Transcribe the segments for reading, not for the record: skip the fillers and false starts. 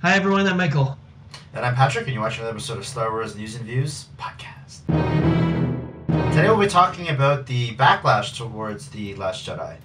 Hi everyone, I'm Michael. And I'm Patrick, and you're watching another episode of Star Wars News and Views podcast. Today we'll be talking about the backlash towards The Last Jedi.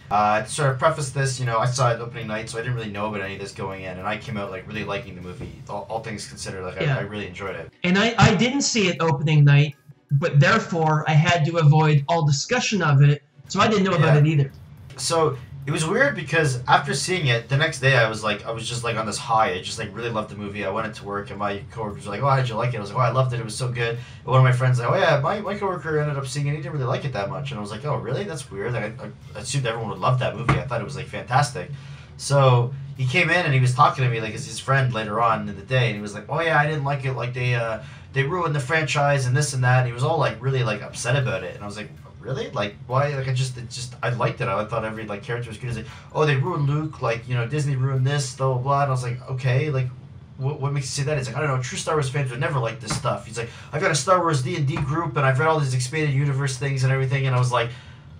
To sort of preface this, I saw it opening night, so I didn't really know about any of this going in, and I came out really liking the movie. All things considered, I really enjoyed it. And I didn't see it opening night, but therefore I had to avoid all discussion of it, so I didn't know about it either. So it was weird because after seeing it, the next day I was just on this high. I just really loved the movie. I went into work and my coworkers were like, "Oh, how did you like it?" I was like, "Oh, I loved it. It was so good." And one of my friends was like, "Oh yeah, my coworker ended up seeing it. He didn't really like it that much." And I was like, "Oh really? That's weird. I assumed everyone would love that movie. I thought it was fantastic." So he came in and he was talking to me as his friend later on in the day, and he was like, "Oh yeah, I didn't like it. They ruined the franchise and this and that." And he was all really upset about it, and I was like, "Really? Why? I liked it. I thought every character was good." He's like, "Oh, they ruined Luke. Disney ruined this, blah blah blah." And I was like, "Okay, what makes you say that?" He's like, "I don't know. True Star Wars fans would never like this stuff." He's like, "I've got a Star Wars D&D group, and I've read all these expanded universe things and everything." And I was like,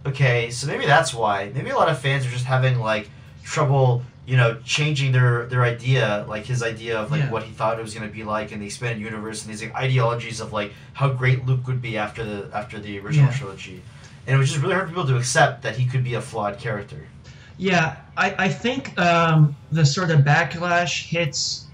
"Okay, so maybe that's why. Maybe a lot of fans are just having trouble." Changing their idea, his idea of what he thought it was going to be like in the expanded universe, and these ideologies of how great Luke would be after the original trilogy, and it was just really hard for people to accept that he could be a flawed character. Yeah, I think the sort of backlash hits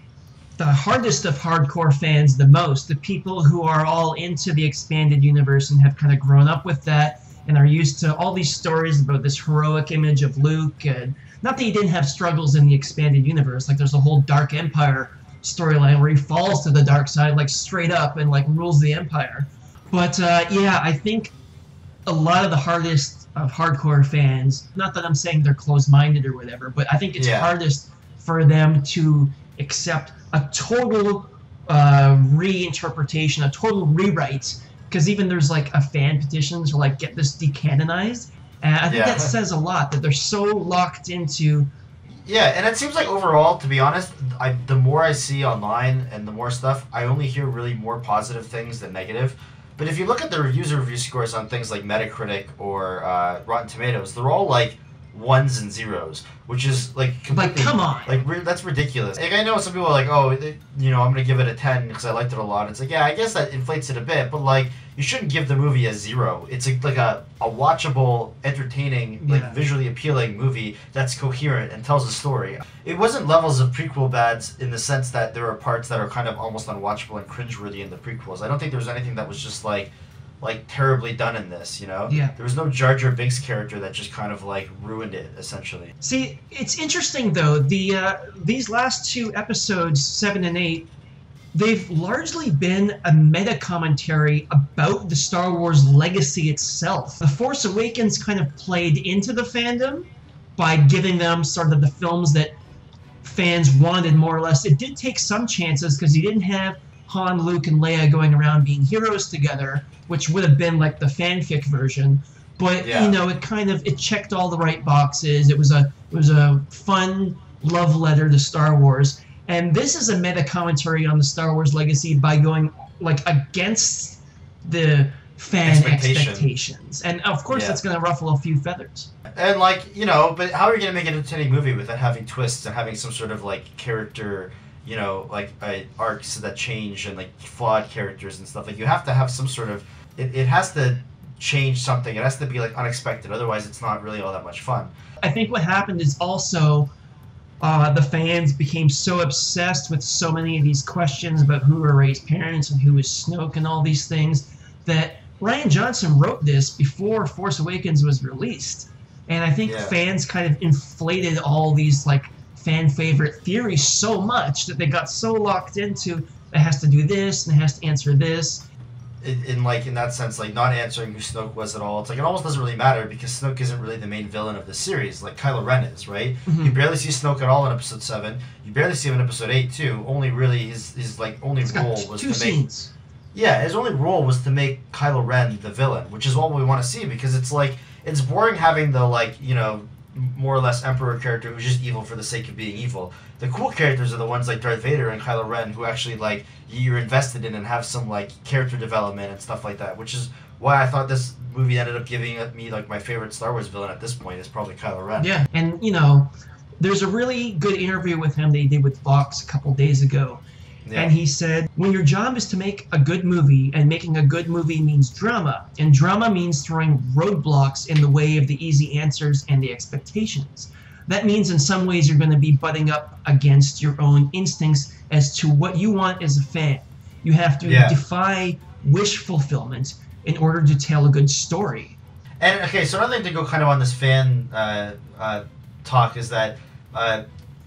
the hardest of hardcore fans the most, the people who are all into the expanded universe and have kind of grown up with that and are used to all these stories about this heroic image of Luke. And not that he didn't have struggles in the expanded universe, there's a whole Dark Empire storyline where he falls to the dark side straight up and rules the Empire. But yeah, I think a lot of the hardest of hardcore fans, not that I'm saying they're closed-minded or whatever, but I think it's hardest for them to accept a total reinterpretation, a total rewrite, because even there's a fan petition to get this decanonized. And I think that says a lot, that they're so locked into... Yeah, and it seems overall, to be honest, the more I see online and the more stuff, I only hear really more positive things than negative. But if you look at the review scores on things like Metacritic or Rotten Tomatoes, they're all ones and zeros, which is completely... come on! That's ridiculous. I know some people are "Oh, I'm going to give it a 10 because I liked it a lot." It's yeah, I guess that inflates it a bit, but you shouldn't give the movie a 0. It's a watchable, entertaining, visually appealing movie that's coherent and tells a story. It wasn't levels of prequel bads in the sense that there are parts that are kind of almost unwatchable and cringeworthy in the prequels. I don't think there was anything that was just terribly done in this, Yeah. There was no Jar Jar Binks character that just kind of ruined it, essentially. See, it's interesting though, these last two episodes, 7 and 8, they've largely been a meta-commentary about the Star Wars legacy itself. The Force Awakens kind of played into the fandom by giving them sort of the films that fans wanted, more or less. It did take some chances because you didn't have Han, Luke, and Leia going around being heroes together, which would have been the fanfic version. But it checked all the right boxes. It was a fun love letter to Star Wars. And this is a meta commentary on the Star Wars legacy by going against the fan expectations. And of course that's going to ruffle a few feathers. And but how are you going to make an entertaining movie without having twists and having some sort of character, arcs that change and flawed characters and stuff? You have to have some sort of it has to change something. It has to be unexpected. Otherwise, it's not really all that much fun. I think what happened is also the fans became so obsessed with so many of these questions about who were Rey's parents and who was Snoke and all these things that Rian Johnson wrote this before Force Awakens was released. And I think fans kind of inflated all these fan favorite theories so much that they got so locked into it has to do this and it has to answer this. In that sense, not answering who Snoke was at all. It's it almost doesn't really matter because Snoke isn't really the main villain of the series, Kylo Ren is, right? Mm-hmm. You barely see Snoke at all in Episode 7. You barely see him in Episode 8 too. Only really his only role was to make scenes. Yeah, his only role was to make Kylo Ren the villain, which is what we want to see because it's boring having the more or less Emperor character who's just evil for the sake of being evil. The cool characters are the ones like Darth Vader and Kylo Ren who actually you're invested in and have some character development and stuff like that, which is why I thought this movie ended up giving me my favorite Star Wars villain at this point is probably Kylo Ren. Yeah, and There's a really good interview with him they did with Vox a couple days ago. Yeah. And he said, when your job is to make a good movie, and making a good movie means drama, and drama means throwing roadblocks in the way of the easy answers and the expectations. That means in some ways you're going to be butting up against your own instincts as to what you want as a fan. You have to defy wish fulfillment in order to tell a good story. And okay, so another thing to go kind of on this fan talk is that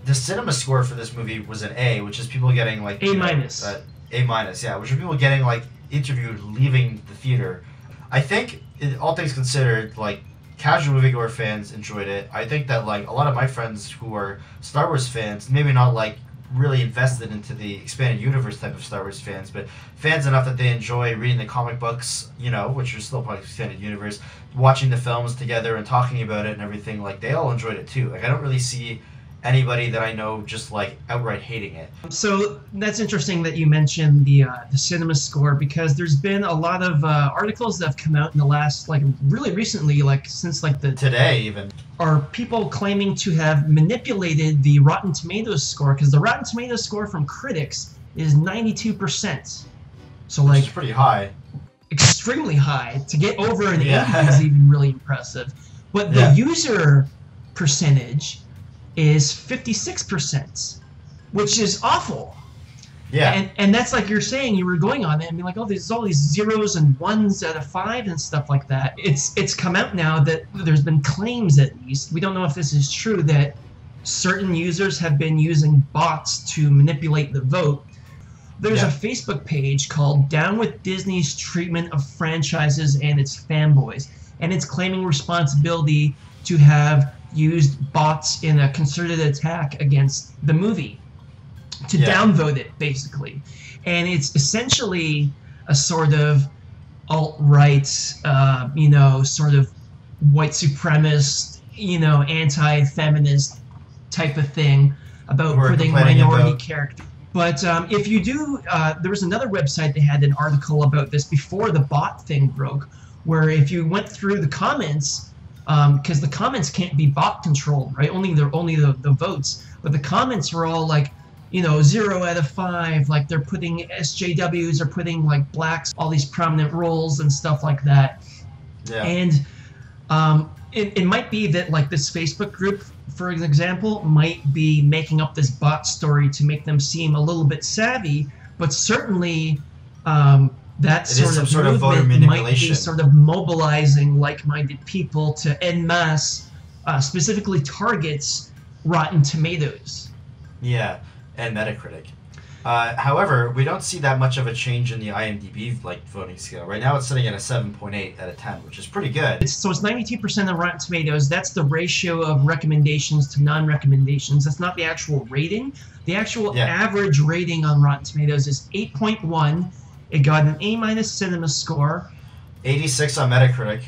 the cinema score for this movie was an A, which is people getting like A minus. A minus, yeah, which are people getting like interviewed leaving the theater. I think, all things considered, like casual moviegoer fans enjoyed it. I think that like a lot of my friends who are Star Wars fans, maybe not like really invested into the expanded universe type of Star Wars fans, but fans enough that they enjoy reading the comic books, you know, which are still part of the expanded universe, watching the films together and talking about it and everything. Like they all enjoyed it too. Like I don't really see anybody that I know just like outright hating it. So that's interesting that you mentioned the cinema score, because there's been a lot of articles that have come out in the last, like really recently, like since like the today even, are people claiming to have manipulated the Rotten Tomatoes score, because the Rotten Tomatoes score from critics is 92%. So like, which is pretty high. Extremely high. To get over an 80 is even really impressive. But the user percentage is 56%, which is awful. Yeah. And that's like you're saying, you were going on it and being like, oh, there's all these zeros and ones out of 5 and stuff like that. It's come out now that there's been claims, at least, we don't know if this is true, that certain users have been using bots to manipulate the vote. There's a Facebook page called Down with Disney's Treatment of Franchises and Its Fanboys, and it's claiming responsibility to have used bots in a concerted attack against the movie to downvote it, basically. And it's essentially a sort of alt-right, you know, sort of white supremacist, you know, anti-feminist type of thing about putting minority characters. But if you do, there was another website that had an article about this before the bot thing broke, where if you went through the comments, because the comments can't be bot controlled, right? Only the votes. But the comments were all like, you know, 0 out of 5. Like they're putting SJWs, or putting like blacks, all these prominent roles and stuff like that. Yeah. And it might be that like this Facebook group, for example, might be making up this bot story to make them seem a little bit savvy, but certainly that sort of movement might be sort of mobilizing like-minded people to en masse specifically targets Rotten Tomatoes. Yeah, and Metacritic. However, we don't see that much of a change in the IMDb like voting scale. Right now it's sitting at a 7.8 out of 10, which is pretty good. So it's 92% of Rotten Tomatoes. That's the ratio of recommendations to non-recommendations. That's not the actual rating. The actual average rating on Rotten Tomatoes is 8.1. It got an A- cinema score. 86 on Metacritic.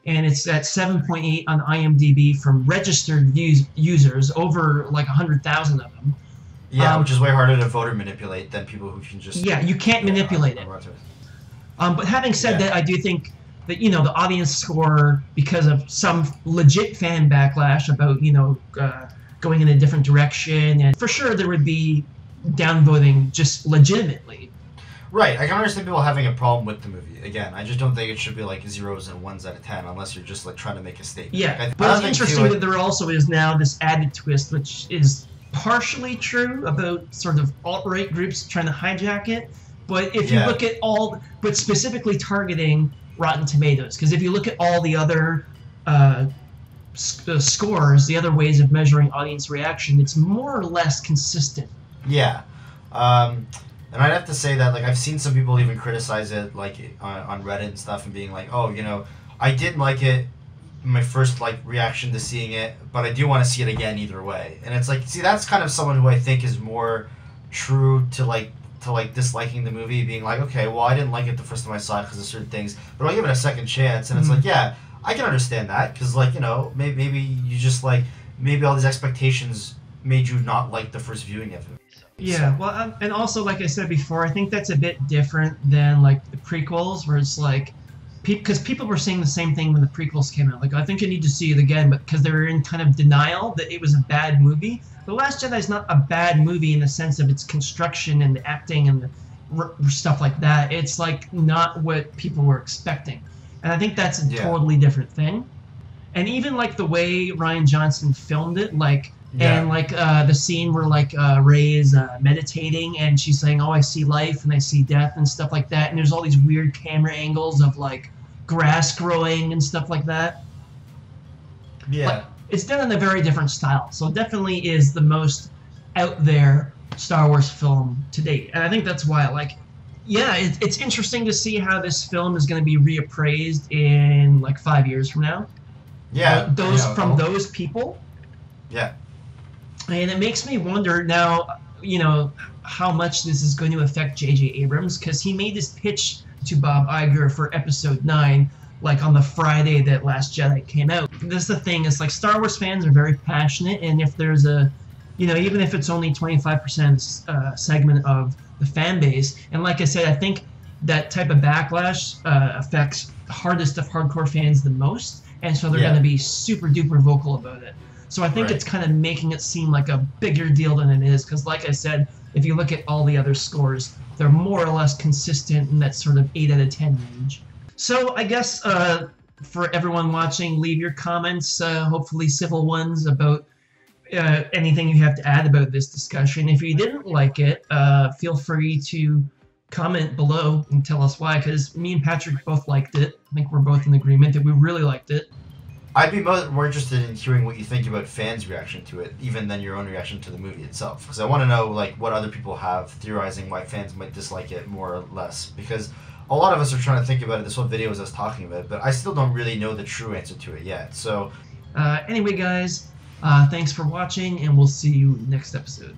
And it's at 7.8 on IMDb from registered users, over like 100,000 of them. Yeah, which is way harder to voter manipulate than people who can just... Yeah, you can't manipulate it. But having said that, I do think that, you know, the audience score, because of some legit fan backlash about, you know, going in a different direction, and for sure there would be downvoting just legitimately. Right, I can understand people having a problem with the movie. Again, I just don't think it should be like 0s and 1s out of 10 unless you're just like trying to make a statement. Yeah, like, but it's interesting that there also is now this added twist, which is partially true about sort of alt-right groups trying to hijack it. But if you look at but specifically targeting Rotten Tomatoes, because if you look at all the other scores, the other ways of measuring audience reaction, it's more or less consistent. Yeah. And I'd have to say that, like, I've seen some people even criticize it, like, on Reddit and stuff, and being like, oh, you know, I didn't like it, my first, like, reaction to seeing it, but I do want to see it again either way. And it's like, see, that's kind of someone who I think is more true to disliking the movie, being like, okay, well, I didn't like it the first time I saw it because of certain things, but I'll give it a second chance. And it's like, yeah, I can understand that, because, like, you know, maybe you just, like, maybe all these expectations made you not like the first viewing of it. Yeah, well, and also, like I said before, I think that's a bit different than, like, the prequels, where it's like, because people were saying the same thing when the prequels came out. Like, I think you need to see it again, but because they were in kind of denial that it was a bad movie. The Last Jedi is not a bad movie in the sense of its construction and the acting and the stuff like that. It's like not what people were expecting, and I think that's a totally different thing. And even like the way Rian Johnson filmed it, like. And like the scene where like Rey is meditating and she's saying, "Oh, I see life and I see death" and stuff like that. And there's all these weird camera angles of like grass growing and stuff like that. Yeah, but it's done in a very different style. So it definitely is the most out there Star Wars film to date. And I think that's why, like, yeah, it's interesting to see how this film is going to be reappraised in like 5 years from now. Yeah, those people. Yeah. And it makes me wonder now, you know, how much this is going to affect J.J. Abrams, because he made this pitch to Bob Iger for Episode 9, like on the Friday that Last Jedi came out. This is the thing, it's like Star Wars fans are very passionate, and if there's a, you know, even if it's only 25% segment of the fan base, and like I said, I think that type of backlash affects the hardest of hardcore fans the most, and so they're going to be super duper vocal about it. So I think it's kind of making it seem like a bigger deal than it is, because like I said, if you look at all the other scores, they're more or less consistent in that sort of 8 out of 10 range. So I guess for everyone watching, leave your comments, hopefully civil ones, about anything you have to add about this discussion. If you didn't like it, feel free to comment below and tell us why, because me and Patrick both liked it. I think we're both in agreement that we really liked it. I'd be more interested in hearing what you think about fans' reaction to it, even than your own reaction to the movie itself. Because I want to know like what other people have theorizing why fans might dislike it more or less. Because a lot of us are trying to think about it. This whole video is us talking about it, but I still don't really know the true answer to it yet. So, anyway, guys, thanks for watching, and we'll see you next episode.